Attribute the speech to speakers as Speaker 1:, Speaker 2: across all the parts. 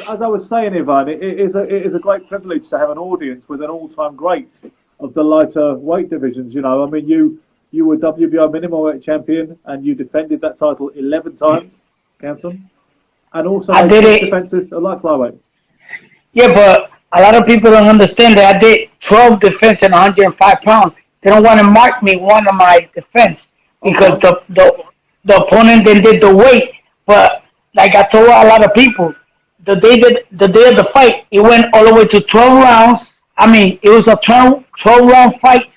Speaker 1: as I was saying, Ivan, it is a great privilege to have an audience with an all-time great of the lighter weight divisions. I mean, you were WBO minimum weight champion, and you defended that title 11 times, count them, and also
Speaker 2: I
Speaker 1: made
Speaker 2: did
Speaker 1: six
Speaker 2: it.
Speaker 1: defenses at light flyweight.
Speaker 2: Yeah, but a lot of people don't understand that I did 12 defense in 105 pounds. They don't want to mark me one of my defense because
Speaker 1: Okay.
Speaker 2: the opponent then did the weight. But like I told a lot of people, the day of the fight, it went all the way to 12 rounds. I mean, it was a 12 round fight.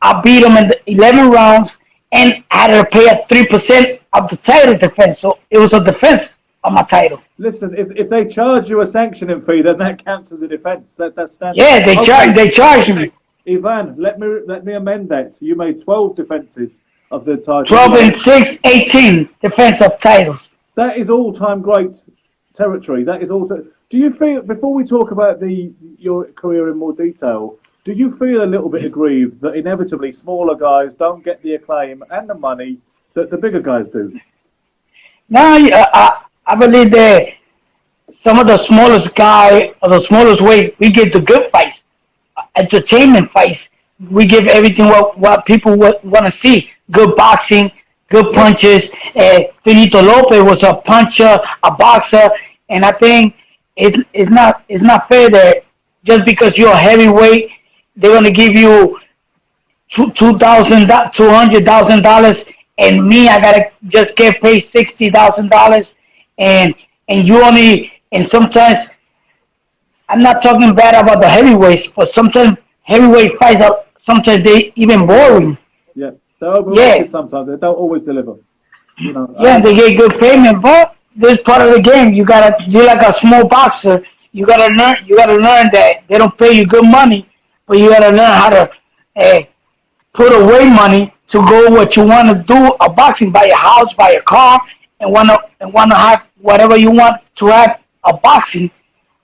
Speaker 2: I beat him in the 11 rounds, and I had to pay a 3% of the title defense. So it was a defense of my title.
Speaker 1: Listen, if they charge you a sanctioning fee, then that counts as a defence. That's standard.
Speaker 2: Yeah,
Speaker 1: Okay,
Speaker 2: they charged me
Speaker 1: Ivan, let me amend that. You made 12 defences of the title.
Speaker 2: 12 and 6, 18 defensive titles.
Speaker 1: That is all-time great territory. That is all. Do you feel, before we talk about your career in more detail, do you feel a little bit aggrieved that inevitably smaller guys don't get the acclaim and the money that the bigger guys do?
Speaker 2: No, I believe that some of the smallest guy or the smallest weight, we give the good fights, entertainment fights. We give everything what people want to see. Good boxing, good punches. Finito Lopez was a puncher, a boxer, and I think it's not fair that just because you're a heavyweight, they're gonna give you $200,000, and me, I gotta just get paid $60,000, and you only, and sometimes I'm not talking bad about the heavyweights, but sometimes heavyweight fights are sometimes they even boring.
Speaker 1: Yeah, they're overrated
Speaker 2: Yeah,
Speaker 1: sometimes. They don't always deliver.
Speaker 2: yeah, they get good payment, but this part of the game. You're like a small boxer. You gotta learn that they don't pay you good money, but you gotta learn how to uh, put away money to go what you want to do. A boxing, buy a house, buy a car, and wanna have whatever you want to have a boxing,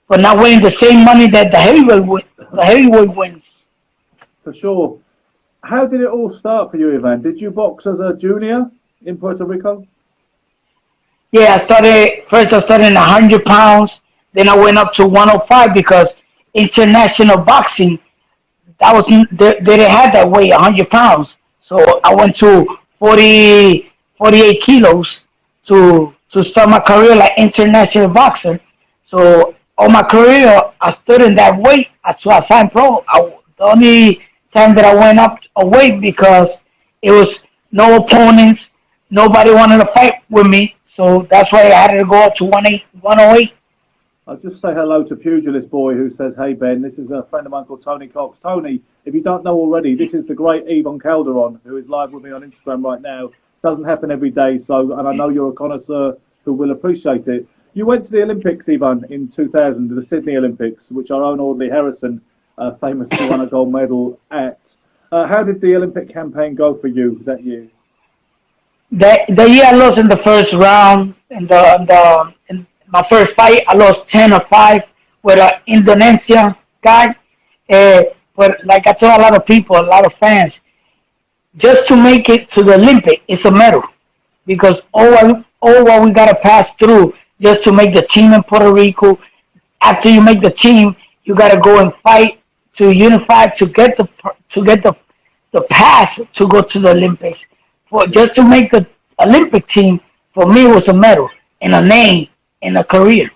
Speaker 2: but not winning the same money that the heavyweight wins.
Speaker 1: For sure. How did it all start for you, Ivan? Did you box as a junior in Puerto Rico?
Speaker 2: Yeah, I started in 100 pounds. Then I went up to 105 because international boxing, they didn't have that weight, 100 pounds. So I went to 48 kilos to start my career like international boxer. So all my career, I stood in that weight until I signed pro. The only time that I went up a weight because it was no opponents, nobody wanted to fight with me. So that's why I had to go up to 108.
Speaker 1: I'll just say hello to Pugilist Boy who says, "Hey Ben, this is a friend of mine called Tony Cox." Tony, if you don't know already, this is the great Yvonne Calderon who is live with me on Instagram right now. Doesn't happen every day, and I know you're a connoisseur who will appreciate it. You went to the Olympics, Yvonne, in 2000, the Sydney Olympics, which our own Audley Harrison famously won a gold medal at. How did the Olympic campaign go for you that year?
Speaker 2: The year I lost in the first round, in my first fight, I lost 10-5 with an Indonesian guy. But like I told a lot of people, a lot of fans, just to make it to the Olympic, it's a medal because all what we gotta pass through just to make the team in Puerto Rico. After you make the team, you gotta go and fight to unify to get the pass to go to the Olympics. For just to make the Olympic team, for me, was a medal and a name and a career.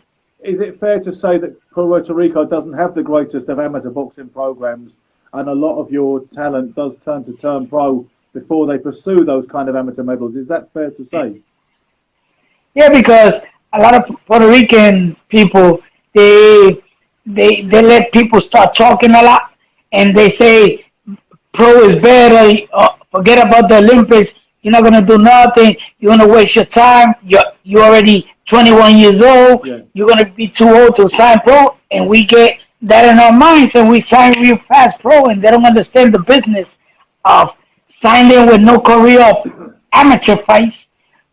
Speaker 1: Is it fair to say that Puerto Rico doesn't have the greatest of amateur boxing programs, and a lot of your talent does turn pro before they pursue those kind of amateur medals? Is that fair to say?
Speaker 2: Yeah, because a lot of Puerto Rican people they let people start talking a lot, and they say pro is better. Forget about the Olympics. You're not gonna do nothing. You're gonna waste your time. You're already 21 years old.
Speaker 1: Yeah.
Speaker 2: You're gonna be too old to sign pro, and we get that in our minds, and we sign real fast pro, and they don't understand the business of signing with no career of amateur fights.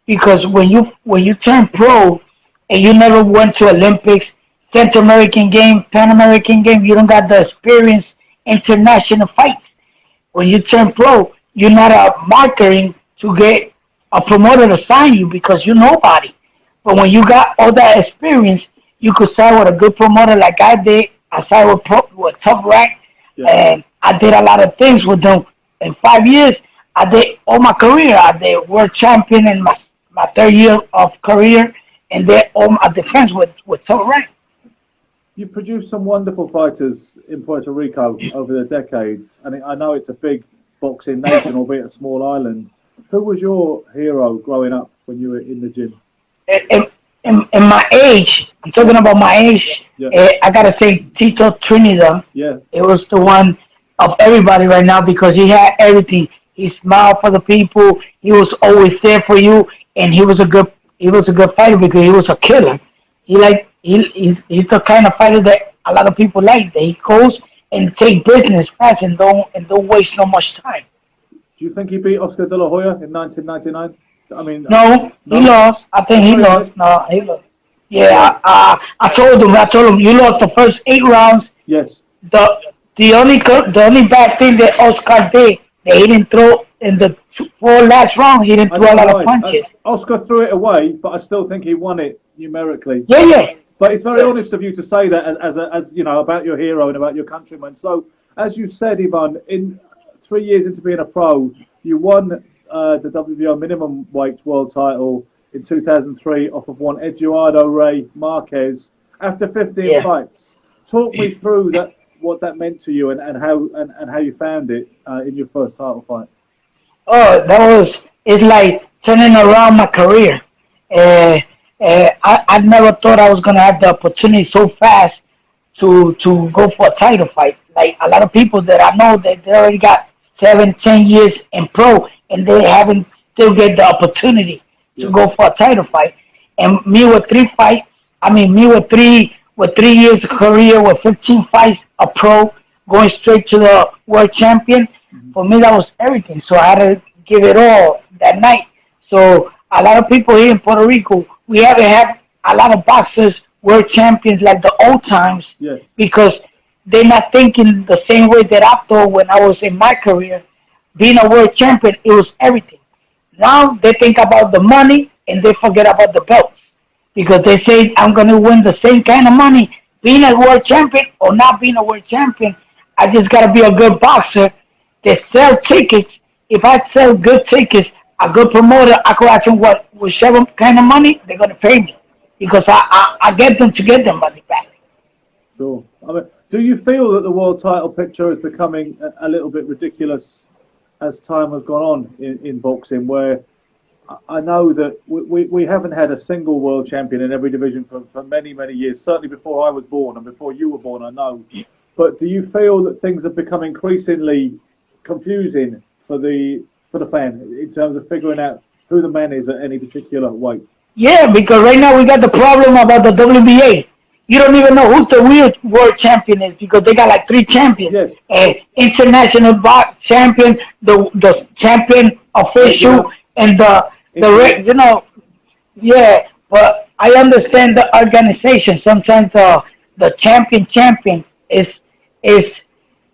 Speaker 2: Because when you turn pro and you never went to Olympics, Central American game, Pan American game, you don't got the experience international fights. When you turn pro, you're not a marketing to get a promoter to sign you because you're nobody. But when you got all that experience, you could sign with a good promoter like I did. I signed with Tough Rack,
Speaker 1: Yeah.
Speaker 2: and I did a lot of things with them. In 5 years, I did all my career. I did world champion in my third year of career, and then all my defense with Tough Rack.
Speaker 1: You produced some wonderful fighters in Puerto Rico over the decades, and I know it's a big boxing nation, albeit a small island. Who was your hero growing up when you were in the gym?
Speaker 2: in, in my age, I'm talking about my age,
Speaker 1: Yeah.
Speaker 2: I gotta say Tito Trinidad.
Speaker 1: Yeah.
Speaker 2: It was the one of everybody right now because he had everything. He smiled for the people. He was always there for you, and he was a good fighter because he was a killer. He's the kind of fighter that a lot of people like. That he goes and take business fast and don't waste no much time.
Speaker 1: Do you think he beat Oscar De La Hoya in 1999? I mean,
Speaker 2: No,
Speaker 1: no.
Speaker 2: he lost. I think he
Speaker 1: Really?
Speaker 2: lost. No, he lost. Yeah, I told him you lost the first 8 rounds.
Speaker 1: Yes.
Speaker 2: The only bad thing that Oscar did, that he didn't throw in the 4 last round. He didn't
Speaker 1: I
Speaker 2: throw a
Speaker 1: don't
Speaker 2: lot
Speaker 1: know
Speaker 2: of
Speaker 1: why.
Speaker 2: punches.
Speaker 1: Oscar threw it away, but I still think he won it numerically.
Speaker 2: Yeah, yeah.
Speaker 1: But it's very honest of you to say that as you know about your hero and about your countrymen. So as you said, Ivan, in 3 years into being a pro, you won the WBO minimum weight world title in 2003 off of one Eduardo Rey Marquez after 15
Speaker 2: Yeah.
Speaker 1: fights. Talk me through that, what that meant to you, and how you found it in your first title fight.
Speaker 2: Oh, it's like turning around my career. Uh, I never thought I was going to have the opportunity so fast to go for a title fight. Like a lot of people that I know that they already got 7, 10 years in pro and they haven't still get the opportunity to
Speaker 1: Yeah.
Speaker 2: go for a title fight. And me with 3 fights, me with 3 years of career with 15 fights, a pro, going straight to the world champion. For me, that was everything. So I had to give it all that night. So a lot of people here in Puerto Rico, we haven't had a lot of boxers, world champions like the old times
Speaker 1: Yes.
Speaker 2: because they're not thinking the same way that I thought when I was in my career. Being a world champion, it was everything. Now they think about the money and they forget about the belts because they say I'm going to win the same kind of money being a world champion or not being a world champion. I just got to be a good boxer. They sell tickets. If I sell good tickets, a good promoter, I could ask them whichever kind of money they're going to pay me because I get them to get their money back.
Speaker 1: Sure. I mean, do you feel that the world title picture is becoming a little bit ridiculous as time has gone on in boxing, where I know that we haven't had a single world champion in every division for many, many years, certainly before I was born and before you were born, I know. But do you feel that things have become increasingly confusing for the fan in terms of figuring out who the man is at any particular weight?
Speaker 2: Yeah, because right now we got the problem about the WBA. You don't even know who the real world champion is because they got like 3 champions.
Speaker 1: Yes.
Speaker 2: International box champion, the champion official,
Speaker 1: Yeah.
Speaker 2: and yeah. But I understand the organization. Sometimes the champion is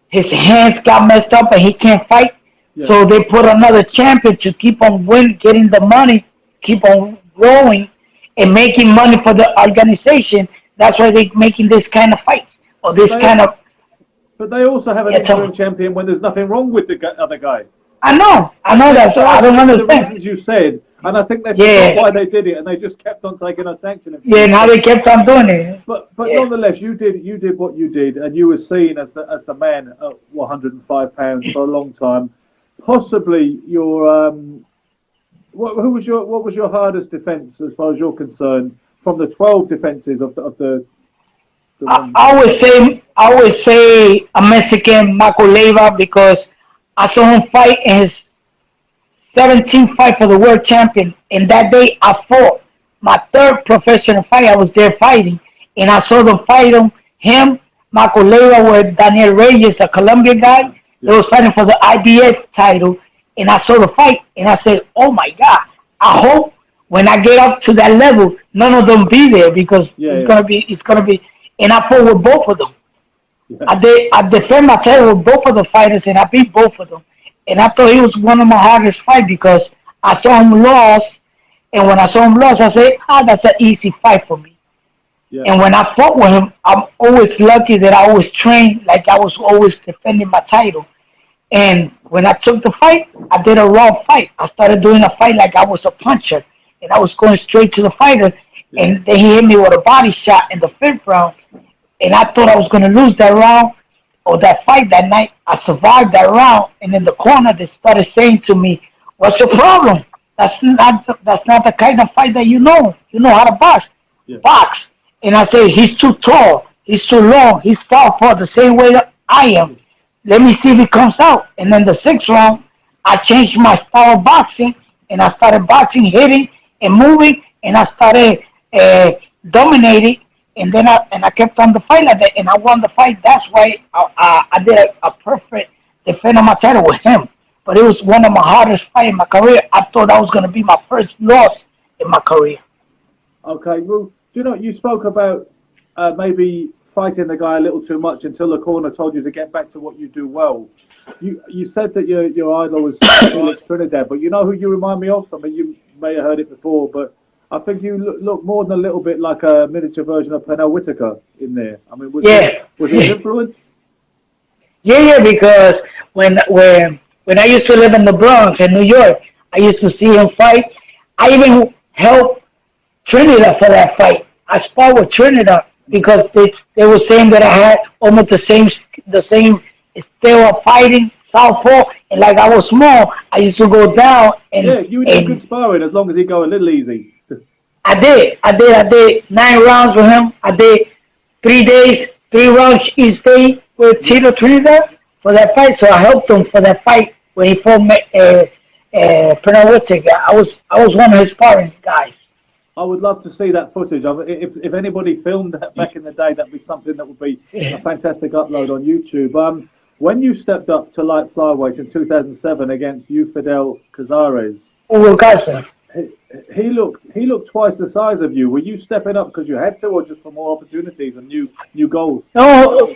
Speaker 2: his hands got messed up and he can't fight.
Speaker 1: Yeah.
Speaker 2: So they put another champion to keep on getting the money, keep on growing, and making money for the organization. That's why they're making this kind of fights or this
Speaker 1: They-
Speaker 2: kind of.
Speaker 1: But they also have an
Speaker 2: Yeah, tell
Speaker 1: interim
Speaker 2: me.
Speaker 1: champion when there's nothing wrong with the other guy.
Speaker 2: I know that. So I don't
Speaker 1: For the
Speaker 2: understand.
Speaker 1: reasons you said, and I think that's
Speaker 2: Yeah.
Speaker 1: why they did it, and they just kept on taking a sanction.
Speaker 2: Yeah, now they kept on doing it.
Speaker 1: But
Speaker 2: Yeah.
Speaker 1: nonetheless, you did what you did, and you were seen as the man at 105 pounds for a long time. Possibly your what was your hardest defence as far as you're concerned from the 12 defences of the
Speaker 2: I always say a Mexican Marco Leyva because I saw him fight in his 17th fight for the world champion. And that day I fought my third professional fight. I was there fighting, and I saw them fight him, Marco Leyva with Daniel Reyes, a Colombian guy. They was fighting for the IBF title, and I saw the fight, and I said, "Oh my God! I hope when I get up to that level, none of them be there because it's gonna be." And I fought with both of them.
Speaker 1: Yeah.
Speaker 2: I defend my title with both of the fighters, and I beat both of them. And I thought he was one of my hardest fights because I saw him lost, and when I saw him lost, I said, that's an easy fight for me.
Speaker 1: Yeah.
Speaker 2: And when I fought with him, I'm always lucky that I was trained like I was always defending my title. And when I took the fight, I did a wrong fight. I started doing a fight like I was a puncher, and I was going straight to the fighter.
Speaker 1: Yeah.
Speaker 2: And then he hit me with a body shot in the fifth round, and I thought I was going to lose that round or that fight that night. I survived that round, and in the corner they started saying to me, "What's your problem? That's not the kind of fight that you know. You know how to box,
Speaker 1: Yeah.
Speaker 2: box." And I say, "He's too tall. He's too long. He's southpaw the same way that I am. Let me see if it comes out." And then the sixth round, I changed my style of boxing, and I started boxing, hitting, and moving, and I started uh, dominating. And then I kept on the fight like that, and I won the fight. That's why I did a perfect defend of my title with him. But it was one of my hardest fights in my career. I thought that was going to be my first loss in my career.
Speaker 1: Okay. Well, do you know you spoke about maybe fighting the guy a little too much until the corner told you to get back to what you do well. You said that your idol was Tito Trinidad, but you know who you remind me of? I mean, you may have heard it before, but I think you look more than a little bit like a miniature version of Pernell Whitaker in there. I mean,
Speaker 2: Yeah.
Speaker 1: was it influence?
Speaker 2: Yeah, because when I used to live in the Bronx in New York, I used to see him fight. I even helped Trinidad for that fight. I sparred with Trinidad because they were saying that I had almost the same style of fighting, southpaw, and like I was small, I used to go down
Speaker 1: Yeah, you did good
Speaker 2: and
Speaker 1: sparring as long as he go a little easy.
Speaker 2: I did 9 rounds with him. I did 3 days, 3 rounds each day with
Speaker 1: Yeah.
Speaker 2: Tito Trinidad for that fight. So I helped him for that fight when he fought Pernell Whitaker. I was one of his sparring guys.
Speaker 1: I would love to see that footage. If anybody filmed that back in the day, that'd be something that would be a fantastic upload on YouTube. When you stepped up to light flyweight in 2007 against Fidel Cazares,
Speaker 2: Hugo Casa.
Speaker 1: he, he looked twice the size of you. Were you stepping up because you had to, or just for more opportunities and new goals?
Speaker 2: No,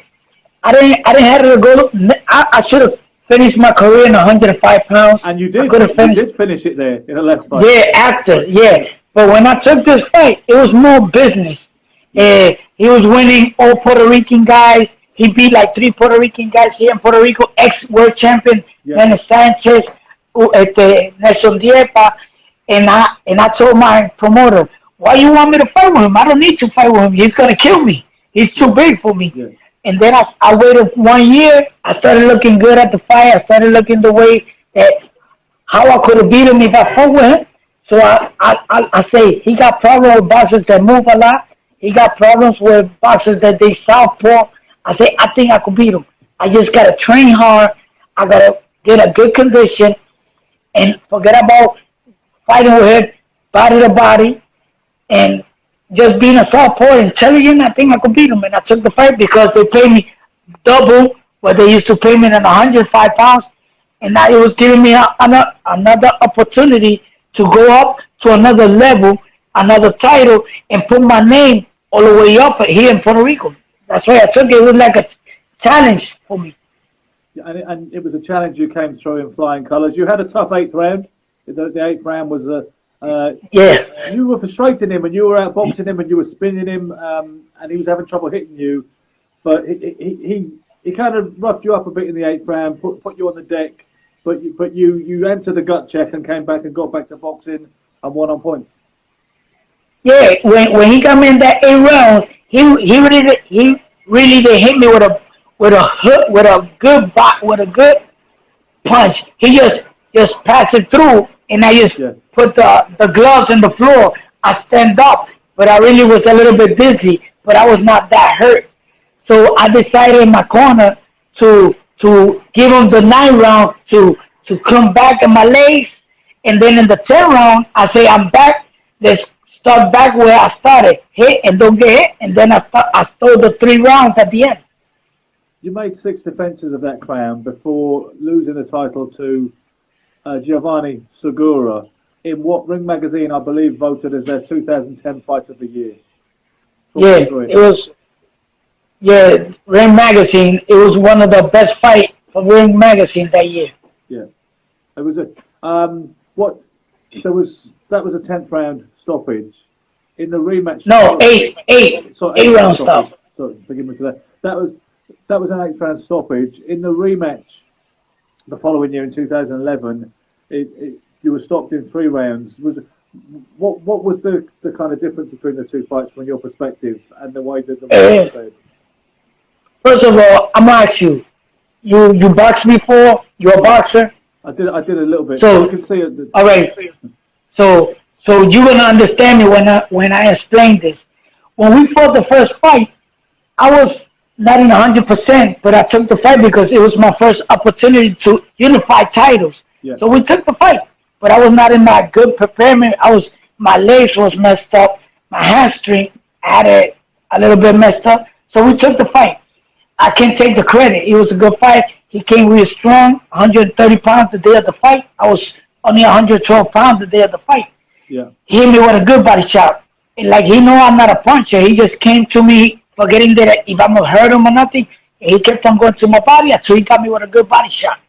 Speaker 2: I didn't have to go. I should have finished my career in 105 pounds.
Speaker 1: And you
Speaker 2: I
Speaker 1: did.
Speaker 2: could have
Speaker 1: You
Speaker 2: finished.
Speaker 1: did finish it there in a last fight.
Speaker 2: Yeah, after, yeah. But when I took this fight, it was more business. He was winning all Puerto Rican guys. He beat like 3 Puerto Rican guys here in Puerto Rico, ex-world champion,
Speaker 1: Yeah.
Speaker 2: Dennis Sanchez, Nelson Diepa. And I told my promoter, why you want me to fight with him? I don't need to fight with him. He's going to kill me. He's too
Speaker 1: Yeah.
Speaker 2: big for me.
Speaker 1: Yeah.
Speaker 2: And then I waited 1 year. I started looking good at the fight. I started looking the way that how I could have beat him if I fought with him. So I say he got problems with boxers that move a lot. He got problems with boxers that they southpaw. I say I think I could beat him. I just gotta train hard. I gotta get a good condition and forget about fighting with him body to body and just being a southpaw intelligent. I think I could beat him, and I took the fight because they paid me double what they used to pay me in 105 pounds, and now it was giving me another opportunity to go up to another level, another title, and put my name all the way up here in Puerto Rico. That's why I took it. It was like a challenge for me.
Speaker 1: And it was a challenge you came through in flying colours. You had a tough eighth round. The eighth round was
Speaker 2: Yeah,
Speaker 1: you were frustrating him and you were outboxing him and you were spinning him and he was having trouble hitting you. But he kind of roughed you up a bit in the eighth round, put you on the deck. But you answered the gut check and came back and got back to boxing and won on points.
Speaker 2: yeah. When he got me in that 8 rounds, he really did hit me with a good punch. He just passed it through, and I just
Speaker 1: Yeah.
Speaker 2: put the gloves on the floor. I stand up, but I really was a little bit dizzy, but I was not that hurt. So I decided in my corner to give him the 9 round to come back in my legs, and then in the 10 round I say I'm back. Let's start back where I started. Hit and don't get hit, and then I stole the 3 rounds at the end.
Speaker 1: You made 6 defences of that crown before losing the title to Giovanni Segura in what Ring Magazine, I believe, voted as their 2010 Fight of the Year.
Speaker 2: Yeah, it was. Yeah, Ring Magazine. It was one of the best fight for Ring Magazine that year.
Speaker 1: Yeah, it was a what. There was that was a 10th round stoppage. in the rematch.
Speaker 2: No, eight round stop.
Speaker 1: Sorry, forgive me for that. That was an 8th round stoppage. In the rematch, the following year in 2011, you were stopped in 3 rounds. What was the kind of difference between the 2 fights from your perspective and the way that the match played?
Speaker 2: First of all, I'm gonna ask you. You boxed before? You're a boxer?
Speaker 1: I did a little bit.
Speaker 2: So
Speaker 1: I can see it.
Speaker 2: all right. So you're gonna understand me when I explain this. When we fought the first fight, I was not in 100%, but I took the fight because it was my first opportunity to unify titles.
Speaker 1: Yeah.
Speaker 2: So we took the fight, but I was not in my good preparation. My legs was messed up, my hamstring had it a little bit messed up. So we took the fight. I can't take the credit. It was a good fight. He came really strong, 130 pounds the day of the fight. I was only 112 pounds the day of the fight.
Speaker 1: Yeah.
Speaker 2: He hit me with a good body shot. And like he know I'm not a puncher. He just came to me forgetting that if I'm gonna hurt him or nothing. And he kept on going to my body until he got me with a good body shot.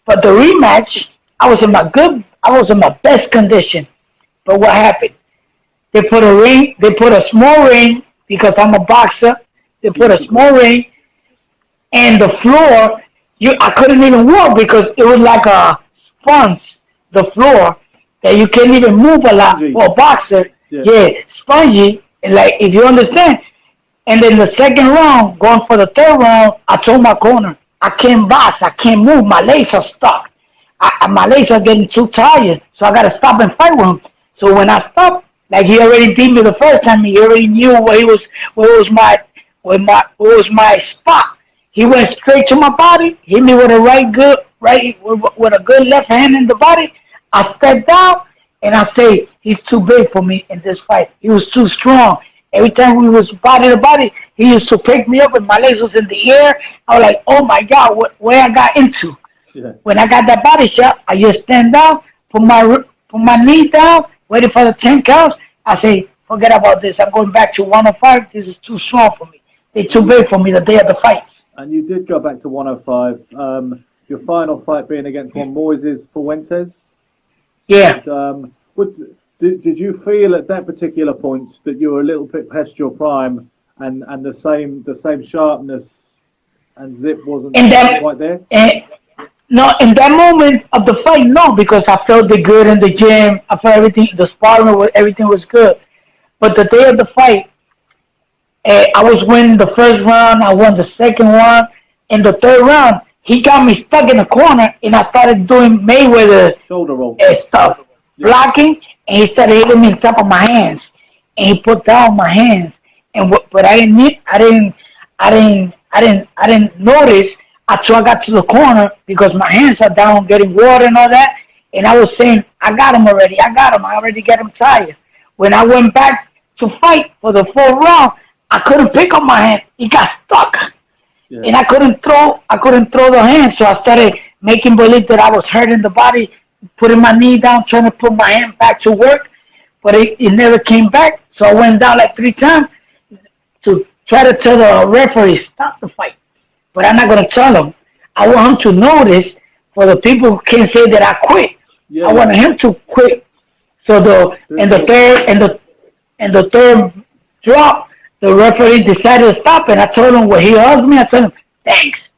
Speaker 2: But the rematch, I was in my best condition. But what happened? They put a small ring because I'm a boxer. They put a small ring, and the floor, I couldn't even walk because it was like a sponge, the floor, that you can't even move a lot for a boxer. Yeah, spongy. And like, if you understand. And then the second round, going for the 3rd round, I told my corner, I can't box, I can't move, my legs are stuck. My legs are getting too tired, so I got to stop and fight with him. So when I stopped, like he already beat me the first time, he already knew where was my spot. He went straight to my body, hit me with a with a good left hand in the body. I stepped down and I say, he's too big for me in this fight. He was too strong. Every time we was body to body, he used to pick me up and my legs was in the air. I was like, oh my God, where I got into. Yeah. When I got that body shot, I just stand down, put my knee down, waiting for the 10 counts. I say, forget about this. I'm going back to 105. This is too strong for me. They're too big for me the day of the fights.
Speaker 1: And you did go back to 105. Your final fight being against Juan Moises Fuentes.
Speaker 2: Yeah.
Speaker 1: And, did you feel at that particular point that you were a little bit past your prime and the same sharpness and zip wasn't quite there?
Speaker 2: No, in that moment of the fight, no, because I felt it good in the gym. I felt everything, the sparring, everything was good. But the day of the fight, I was winning the first round. I won the second one. In the 3rd round, he got me stuck in the corner, and I started doing Mayweather
Speaker 1: shoulder roll
Speaker 2: stuff, blocking, and he started hitting me on top of my hands, and he put down my hands. But I didn't notice until I got to the corner because my hands are down, getting water and all that. And I was saying, I got him already. I already got him tired. When I went back to fight for the 4th round, I couldn't pick up my hand. It got stuck. Yeah. And I couldn't throw the hand. So I started making believe that I was hurting the body, putting my knee down, trying to put my hand back to work. But it never came back. So I went down like 3 times to try to tell the referee, stop the fight. But I'm not going to tell him. I want him to notice for the people who can't say that I quit. Yeah. I want him to quit. So in the third drop, the referee decided to stop, and I told him when he hugged me, I told him, thanks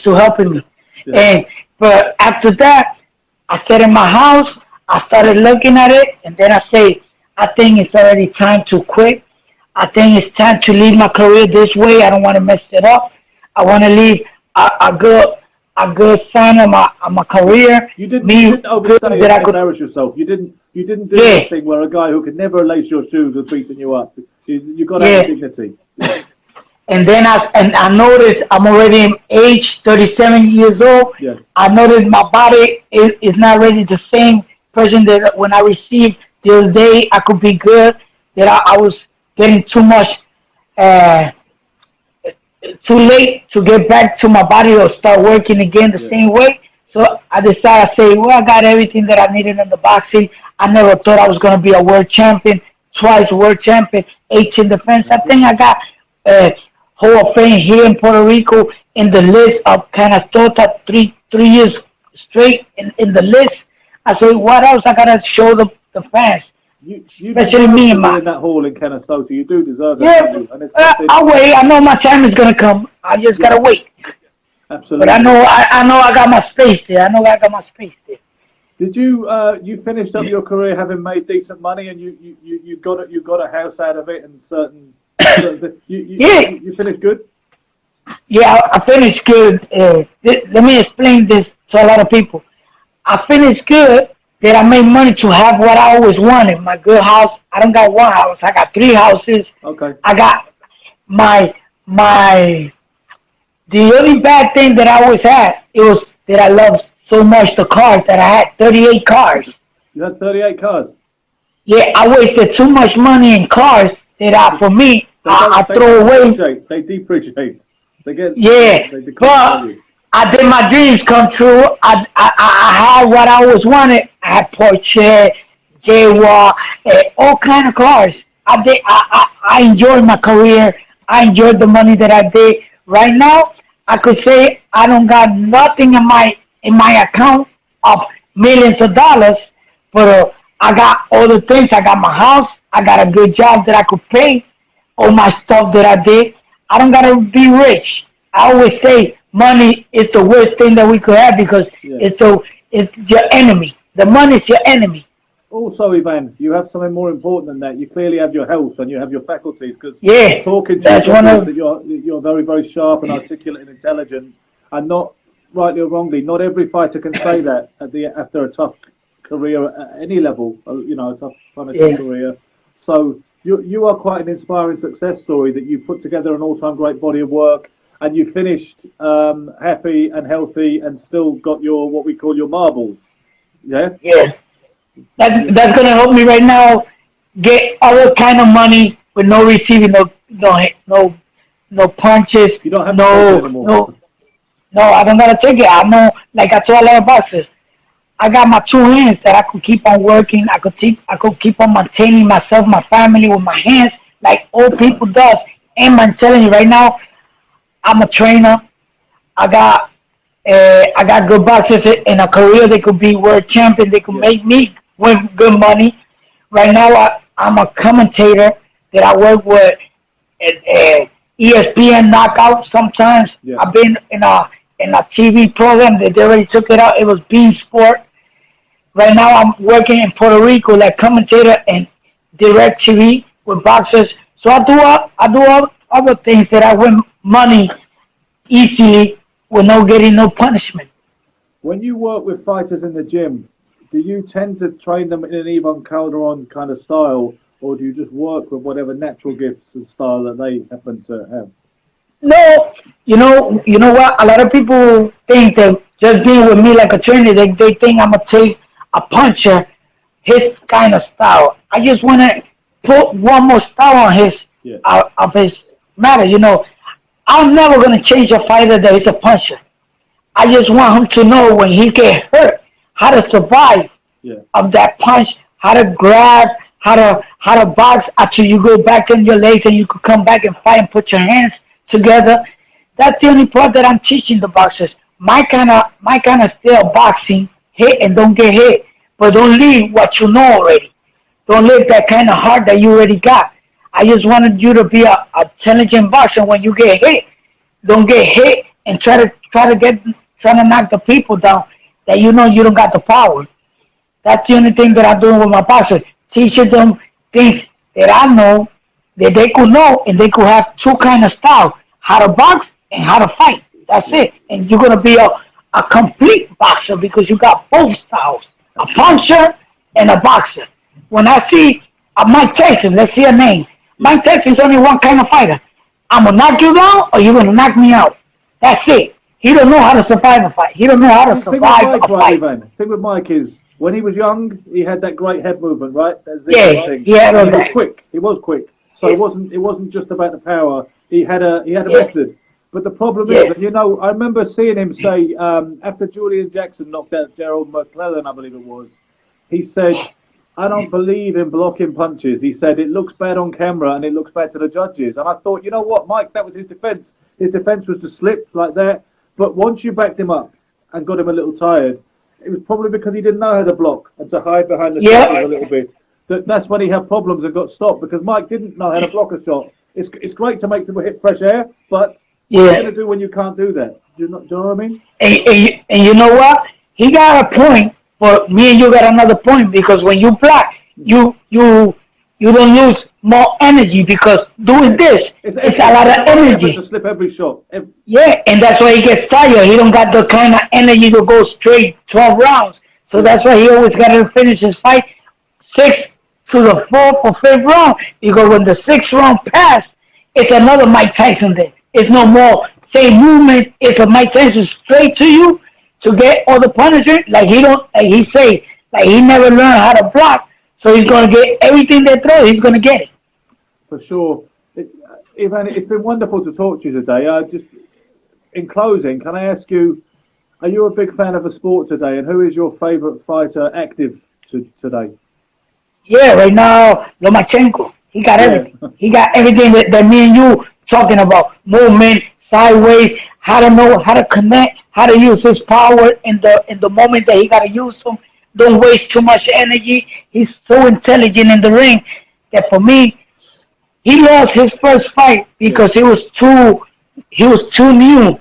Speaker 2: to helping me. Yeah. But after that, I sat in my house, I started looking at it, and then I say, I think it's already time to quit. I think it's time to leave my career this way. I don't want to mess it up. I want to leave a good sign on my career.
Speaker 1: You didn't overstay and embarrass yourself. You didn't do anything where a guy who could never lace your shoes was beating you up. You got to have dignity. Yeah.
Speaker 2: And then I noticed I'm already age 37 years old. Yes. I noticed my body is not really the same person that when I received the other day I could be good. That I was getting too much. Too late to get back to my body or start working again the same way. So I decided to say, well, I got everything that I needed in the boxing. I never thought I was going to be a world champion, twice world champion, 18 defense. I think I got Hall of Fame here in Puerto Rico in the list of kind of thought that three years straight in the list. I said, what else I got to show the fans?
Speaker 1: You
Speaker 2: especially
Speaker 1: deserve
Speaker 2: me
Speaker 1: to
Speaker 2: and
Speaker 1: be
Speaker 2: my.
Speaker 1: in that hall in Canastota. You do deserve it.
Speaker 2: Yeah,
Speaker 1: And it's something,
Speaker 2: I'll wait. I know my time is gonna come. I just
Speaker 1: yeah,
Speaker 2: gotta wait. But I
Speaker 1: absolutely.
Speaker 2: know, I know I got my space there. I know I got my space there.
Speaker 1: Did you finished up your career having made decent money and you got a house out of it and certain
Speaker 2: Yeah,
Speaker 1: you finished good?
Speaker 2: yeah. I finished good. Let me explain this to a lot of people. I finished good. That I made money to have what I always wanted. My good house. I don't got one house. I got three houses.
Speaker 1: Okay.
Speaker 2: I got my my. The only bad thing that I always had it was that I loved so much the cars that I had 38 cars.
Speaker 1: You had 38 cars.
Speaker 2: Yeah, I wasted too much money in cars that for me I
Speaker 1: They
Speaker 2: throw
Speaker 1: don't
Speaker 2: away.
Speaker 1: appreciate. They depreciate.
Speaker 2: Yeah,
Speaker 1: They decrease in
Speaker 2: but
Speaker 1: value.
Speaker 2: I did my dreams come true. I had what I always wanted. I had Porsche, Jaguar, all kind of cars. I enjoyed my career. I enjoyed the money that I did. Right now, I could say I don't got nothing in my account of millions of dollars, but I got all the things. I got my house. I got a good job that I could pay all my stuff that I did. I don't gotta be rich. I always say money is the worst thing that we could have because
Speaker 1: Yeah.
Speaker 2: it's your enemy. The money is your enemy.
Speaker 1: Also, Ivan, you have something more important than that. You clearly have your health and you have your faculties. Because
Speaker 2: Yeah,
Speaker 1: talking to you is
Speaker 2: that's one
Speaker 1: obvious
Speaker 2: of
Speaker 1: that you're very very sharp and articulate and intelligent, and not rightly or wrongly, not every fighter can say that after a tough career at any level. A tough financial
Speaker 2: yeah.
Speaker 1: career. So you are quite an inspiring success story that you put together an all time great body of work. And you finished happy and healthy, and still got your what we call your marbles. Yeah,
Speaker 2: Yeah.
Speaker 1: yeah.
Speaker 2: That's gonna help me right now get other kind of money with no receiving, no no punches,
Speaker 1: You don't have to take it
Speaker 2: no
Speaker 1: anymore.
Speaker 2: no no. I don't gotta take it. I know, like I told a lot of boxers, I got my two hands that I could keep on working. I could keep on maintaining myself, my family with my hands, like old people does. And I'm telling you right now, I'm a trainer. I got I got good boxers in a career. They could be world champion. They could
Speaker 1: Yeah,
Speaker 2: make me win good money. Right now, I'm a commentator that I work with at ESPN Knockout. Sometimes
Speaker 1: yeah.
Speaker 2: I've been in a TV program that they already took it out. It was Bean Sport. Right now, I'm working in Puerto Rico like commentator and direct TV with boxers. So I do other things that I win money easily with no getting no punishment.
Speaker 1: When you work with fighters in the gym, do you tend to train them in an Ivan Calderon kind of style, or do you just work with whatever natural gifts and style that they happen to have?
Speaker 2: No, you know what? A lot of people think that just being with me like a trainer, they think I'm gonna take a puncher, his kind of style. I just wanna put one more style on his
Speaker 1: Yeah,
Speaker 2: of his matter. I'm never gonna change a fighter that is a puncher. I just want him to know when he get hurt how to survive
Speaker 1: yeah.
Speaker 2: of that punch, how to grab, how to box until you go back in your legs and you could come back and fight and put your hands together. That's the only part that I'm teaching the boxers. My kind of style of boxing, hit and don't get hit, but don't leave what you know already. Don't leave that kind of heart that you already got. I just wanted you to be a intelligent boxer. When you get hit, don't get hit and try to knock the people down that you know you don't got the power. That's the only thing that I'm doing with my boxers. Teaching them things that I know that they could know and they could have two kind of style. How to box and how to fight. That's
Speaker 1: Yeah,
Speaker 2: it. And you're gonna be a complete boxer because you got both styles. A
Speaker 1: absolutely.
Speaker 2: puncher and a boxer. When I see Mike Tyson, let's see a name.
Speaker 1: Yeah.
Speaker 2: Mike Tyson's only one kind of fighter. I'm gonna knock you down or you're gonna knock me out. That's it. He don't know how to survive a fight. He don't know how to
Speaker 1: The thing with
Speaker 2: survive
Speaker 1: Mike,
Speaker 2: a
Speaker 1: right,
Speaker 2: fight.
Speaker 1: Ivan? The thing with Mike is when he was young, he had that great head movement, right? That zigzag
Speaker 2: Yeah,
Speaker 1: thing,
Speaker 2: he had
Speaker 1: and
Speaker 2: all
Speaker 1: he was
Speaker 2: that.
Speaker 1: quick. He was quick. So
Speaker 2: Yeah,
Speaker 1: it wasn't just about the power. He had a
Speaker 2: yeah,
Speaker 1: method. But the problem is,
Speaker 2: yeah,
Speaker 1: and I remember seeing him say after Julian Jackson knocked out Gerald McClellan, I believe it was. He said, "I don't believe in blocking punches." He said it looks bad on camera and it looks bad to the judges. And I thought, you know what, Mike, that was his defense. His defense was to slip like that. But once you backed him up and got him a little tired, it was probably because he didn't know how to block and to hide behind the
Speaker 2: yeah,
Speaker 1: shoulders a little bit. that's when he had problems and got stopped because Mike didn't know how to block a shot. It's great to make people hit fresh air, but what are you going to do when you can't do that? Do you know what I mean?
Speaker 2: And you know what? He got a point, but me and you got another point because when you block, you don't lose more energy because doing this it's a lot of energy
Speaker 1: to slip every shot.
Speaker 2: Yeah, and that's why he gets tired. He don't got the kind of energy to go straight 12 rounds. So that's why he always got to finish his fight 6 to the 4th or 5th round. Because when the 6th round passed, it's another Mike Tyson there. It's no more same movement. It's a Mike Tyson straight to you to get all the punishment. Like he say, like he never learned how to block. So he's going to get everything they throw. He's going to get it.
Speaker 1: For sure. Ivan, it's been wonderful to talk to you today. Just in closing, can I ask you, are you a big fan of the sport today? And who is your favourite fighter active today?
Speaker 2: Yeah, right now, Lomachenko. He got everything. He got everything that me and you talking about. Movement, sideways, how to know, how to connect, how to use his power in the moment that he got to use them. Don't waste too much energy. He's so intelligent in the ring that for me, he lost his first fight because he was too new,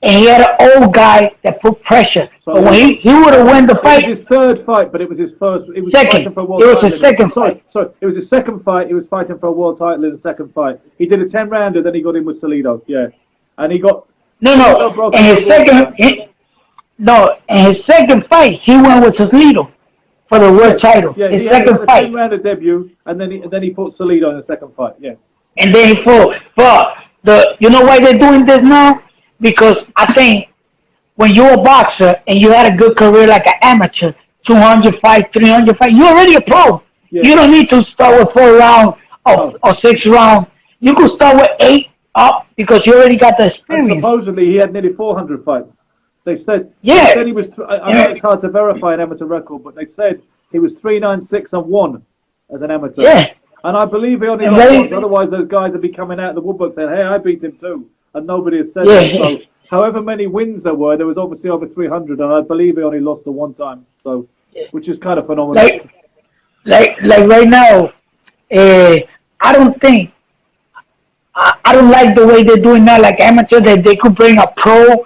Speaker 2: and he had an old guy that put pressure. So but when he would have won the fight,
Speaker 1: it was his third fight, but it was his first. It was
Speaker 2: second.
Speaker 1: For a world
Speaker 2: it was
Speaker 1: title.
Speaker 2: his second fight.
Speaker 1: Sorry, it was his second fight. He was fighting for a world title in the second fight. He did a 10-rounder, then he got in with Salido. Yeah, and he got
Speaker 2: no. And his second, in his second fight, he went with Salido for the world title.
Speaker 1: Yeah,
Speaker 2: his second fight.
Speaker 1: 10-rounder debut, and then he fought Salido in the second fight. Yeah.
Speaker 2: And then he fought. But you know why they're doing this now? Because I think when you're a boxer and you had a good career like an amateur, 200 fights, 300 fights, you're already a pro. Yeah. You don't need to start with 4 rounds or 6 rounds. You could start with 8 up because you already got the experience.
Speaker 1: And supposedly he had nearly 400 fights. They said, he was. I know it's hard to verify an amateur record, but they said he was 3-9-6-1 as an amateur.
Speaker 2: Yeah.
Speaker 1: And I believe he only lost once. Otherwise, those guys would be coming out of the woodwork saying, "Hey, I beat him too," and nobody has said that. So, however many wins there was obviously over 300, and I believe he only lost the one time. So, which is kind of phenomenal.
Speaker 2: Like right now, I don't think I don't like the way they're doing now. Like amateur, that they could bring a pro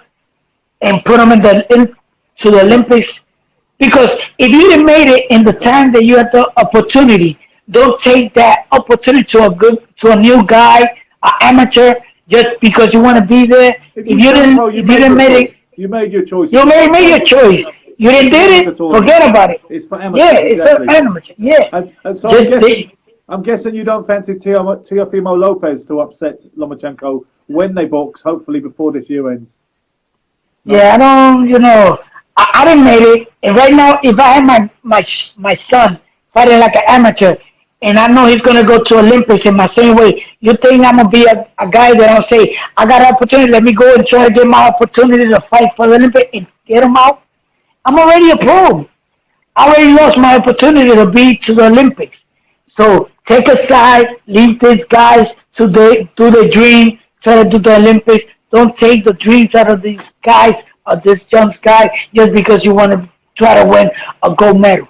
Speaker 2: and put them to the Olympics, because if you didn't made it in the time that you had the opportunity, don't take that opportunity to a new guy, an amateur, just because you want to be there. If you didn't make it,
Speaker 1: you made your choice.
Speaker 2: You made your choice. You didn't did it, forget about it.
Speaker 1: It's for amateur.
Speaker 2: Yeah, it's for amateur. Yeah.
Speaker 1: And so I'm guessing you don't fancy Teofimo Lopez to upset Lomachenko when they box, hopefully before this year ends. No.
Speaker 2: Yeah, I don't. I didn't make it. And right now, if I had my son fighting like an amateur, and I know he's going to go to Olympics in my same way, you think I'm going to be a guy that I'll say, I got an opportunity, let me go and try to get my opportunity to fight for the Olympics and get him out? I'm already a pro. I already lost my opportunity to be to the Olympics. So take a side, leave these guys to do their dream, try to do the Olympics. Don't take the dreams out of these guys or this young guy just because you want to try to win a gold medal.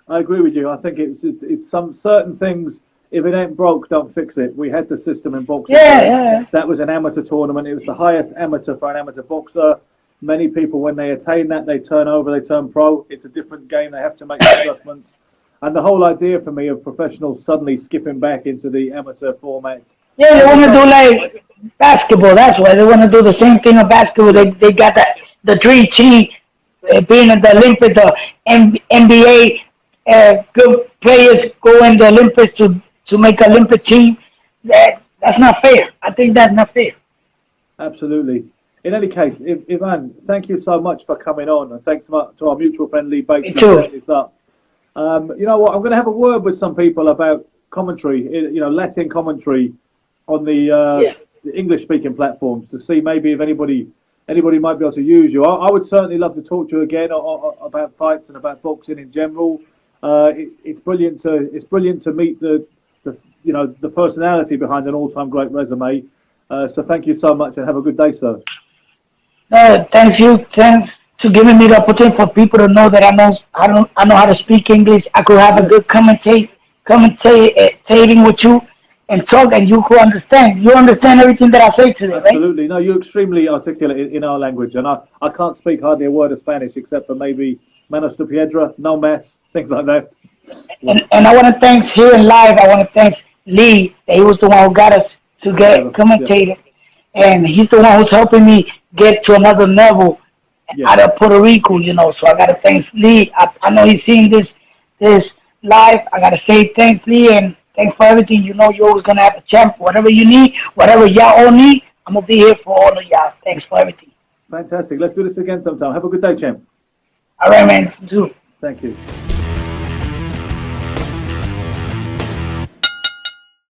Speaker 1: I agree with you. I think it's some certain things. If it ain't broke, don't fix it. We had the system in boxing.
Speaker 2: Yeah.
Speaker 1: That was an amateur tournament. It was the highest amateur for an amateur boxer. Many people, when they attain that, they turn over, they turn pro. It's a different game. They have to make adjustments. And the whole idea for me of professionals suddenly skipping back into the amateur format.
Speaker 2: Yeah, they want to do like basketball. That's why they want to do the same thing in basketball. They got the dream team being in the Olympics, the NBA. Good players go in the Olympics to make an Olympic team. That's not fair. I think that's not fair.
Speaker 1: Absolutely. In any case, Ivan, thank you so much for coming on, and thanks to our mutual friend Lee Bates for setting this up. You know what? I'm going to have a word with some people about commentary, Latin commentary on the English-speaking platforms to see maybe if anybody might be able to use you. I would certainly love to talk to you again about fights and about boxing in general. It's brilliant to meet the personality behind an all-time great resume. So thank you so much and have a good day, sir.
Speaker 2: Thanks to to giving me the opportunity for people to know that I know how to speak English. I could have a good commentating with you and talk, and you could understand. You understand everything that I say today, right?
Speaker 1: Absolutely. No, you're extremely articulate in our language, and I can't speak hardly a word of Spanish except for maybe Manos de Piedra, no mess, things like that.
Speaker 2: And I want to thank here in live. I want to thank Lee. That he was the one who got us to get commentated, and he's the one who's helping me get to another level out of Puerto Rico. So I gotta thank Lee. I know he's seeing this live. I gotta say thanks, Lee, and thanks for everything. You're always gonna have a champ. Whatever you need, whatever y'all all need, I'm gonna be here for all of y'all. Thanks for everything.
Speaker 1: Fantastic. Let's do this again sometime. Have a good day, champ.
Speaker 2: All right, man. You too.
Speaker 1: Thank you.